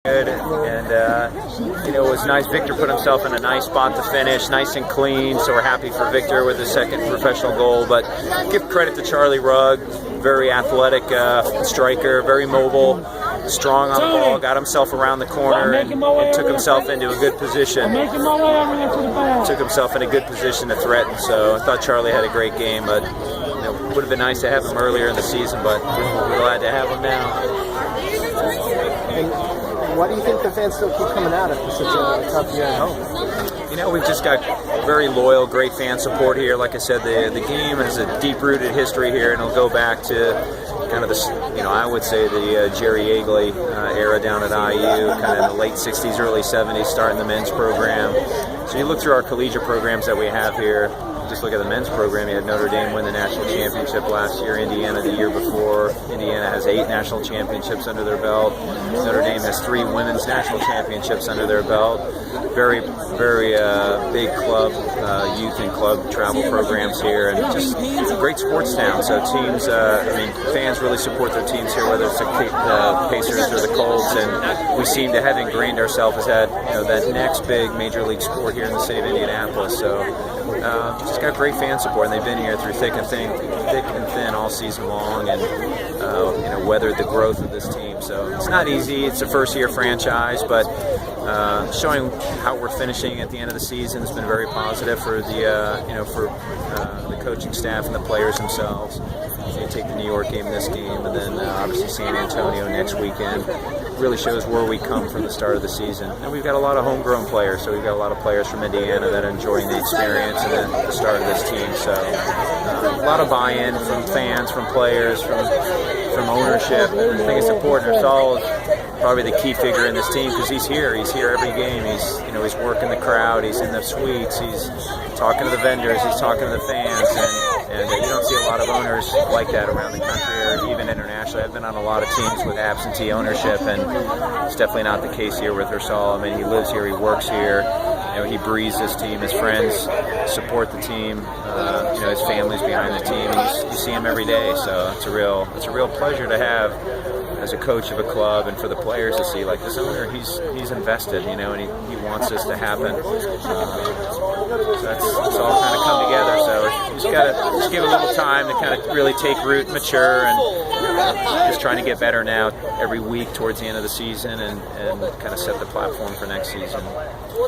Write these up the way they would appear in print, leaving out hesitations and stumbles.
Good, and it was nice. Victor put himself in a nice spot to finish, nice and clean. So we're happy for Victor with his second professional goal. But give credit to Charlie Rugg, very athletic striker, very mobile, strong on the ball. Got himself around the corner and took himself into a good position. Took himself in a good position to threaten. So I thought Charlie had a great game, but it would have been nice to have him earlier in the season. But we're glad to have him now. Why do you think the fans still keep coming out after such a tough year at home? We've just got very loyal, great fan support here. Like I said, the game has a deep-rooted history here, and it'll go back to kind of the, I would say the Jerry Yeagley era down at IU, kind of in the late 60s, early 70s, starting the men's program. So you look through our collegiate programs that we have here. Just look at the men's program. You had Notre Dame win the national championship last year, Indiana the year before. Indiana has 8 national championships under their belt. Notre Dame has 3 women's national championships under their belt. Very, very big club, youth and club travel programs here, and just a great sports town. So teams, fans really support their teams here, whether it's the Pacers or the Colts, and we seem to have ingrained ourselves as that next big major league sport here in the city of Indianapolis. So just got great fan support, and they've been here through thick and thin all season long, and weathered the growth of this team. So it's not easy. It's a first-year franchise, but showing how we're finishing at the end of the season has been very positive for the the coaching staff and the players themselves. You take the New York game, this game, and then obviously San Antonio next weekend. Really shows where we come from the start of the season. And we've got a lot of homegrown players, so we've got a lot of players from Indiana that are enjoying the experience and then the start of this team. So a lot of buy-in from fans, from players, from ownership. I think it's important. Ersal is probably the key figure in this team because he's here. He's here every game. He's working the crowd. He's in the suites. He's talking to the vendors. He's talking to the fans. And you don't see a lot of owners like that around the country or even internationally. I've been on a lot of teams with absentee ownership, and it's definitely not the case here with Ersal. He lives here, he works here, he breathes this team. His friends support the team. His family's behind the team. You see him every day, so it's a real pleasure to have as a coach of a club, and for the players to see like this owner, he's invested, and he wants this to happen. So that's all kind of come together. So you just gotta give a little time to kind of really take root, and mature, and just trying to get better now every week towards the end of the season, and kind of set the platform for next season.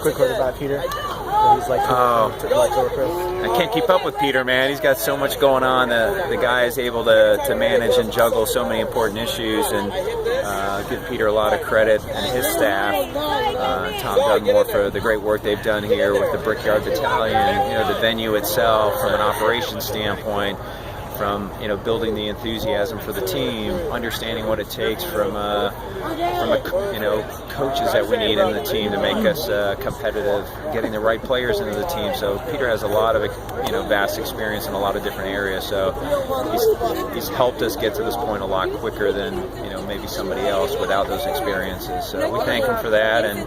Quick word about Peter. He's like I can't keep up with Peter, man. He's got so much going on. The guy is able to manage and juggle so many important issues, and give Peter a lot of credit and his staff. Tom Dugmore for the great work they've done here with the Brickyard Battalion, the venue itself from an operations standpoint, from building the enthusiasm for the team, understanding what it takes from coaches that we need in the team to make us competitive, getting the right players into the team. So Peter has a lot of vast experience in a lot of different areas. So he's helped us get to this point a lot quicker than maybe somebody else without those experiences. So we thank him for that. And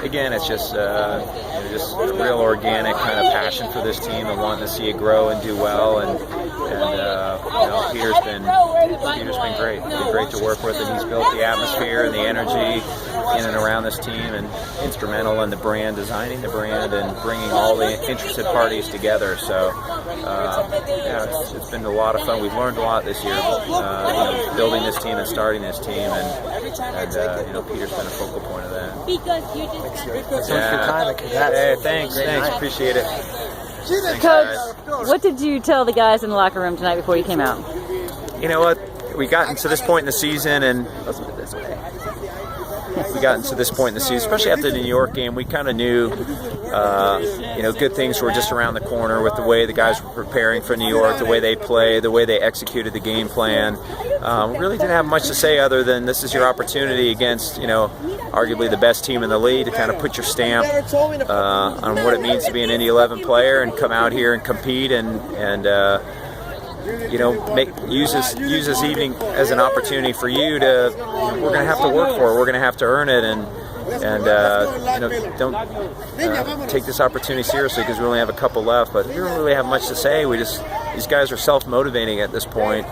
again, it's just real organic kind of passion for this team and wanting to see it grow and do well. And Peter's been great. It's been great to work with, and he's built the atmosphere and the energy in and around this team, and instrumental in the brand, designing the brand, and bringing all the interested parties together. So it's been a lot of fun. We've learned a lot this year, building this team and starting this team, and Peter's been a focal point of that. Thanks for your time, and congrats. Hey, thanks, appreciate it. Thanks, Coach, guys. what did you tell the guys in the locker room tonight before you came out? You know what? We got to this point in the season, and especially after the New York game, we kind of knew, good things were just around the corner with the way the guys were preparing for New York, the way they play, the way they executed the game plan. We really didn't have much to say other than this is your opportunity against, arguably the best team in the league to kind of put your stamp on what it means to be an Indy 11 player and come out here and compete and use this evening as an opportunity for you to. We're going to have to work for it. We're going to have to earn it, and don't take this opportunity seriously because we only have a couple left. But we don't really have much to say. These guys are self-motivating at this point.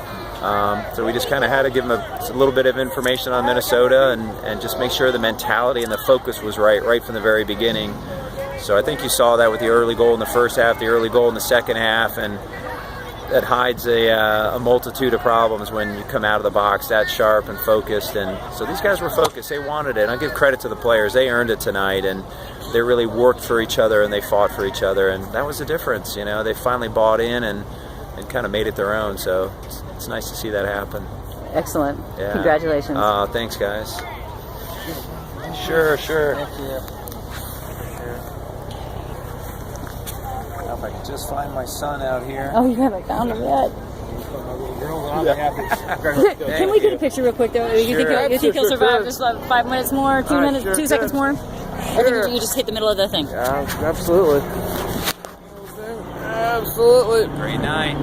So we just kind of had to give them a little bit of information on Minnesota and just make sure the mentality and the focus was right from the very beginning. So I think you saw that with the early goal in the first half, the early goal in the second half, and that hides a multitude of problems when you come out of the box that sharp and focused. And so these guys were focused. They wanted it. And I give credit to the players. They earned it tonight, and they really worked for each other and they fought for each other. And that was the difference. You know, they finally bought in and kind of made it their own. So it's nice to see that happen. Excellent. Yeah. Congratulations. Thanks, guys. Sure. Thank you. If I could just find my son out here. Oh, you haven't found him yet. Can we get a picture real quick, though? You think he'll survive just like 5 minutes more, 2 minutes, 2 seconds more? I think you just hit the middle of the thing. Absolutely. Absolutely. Great night.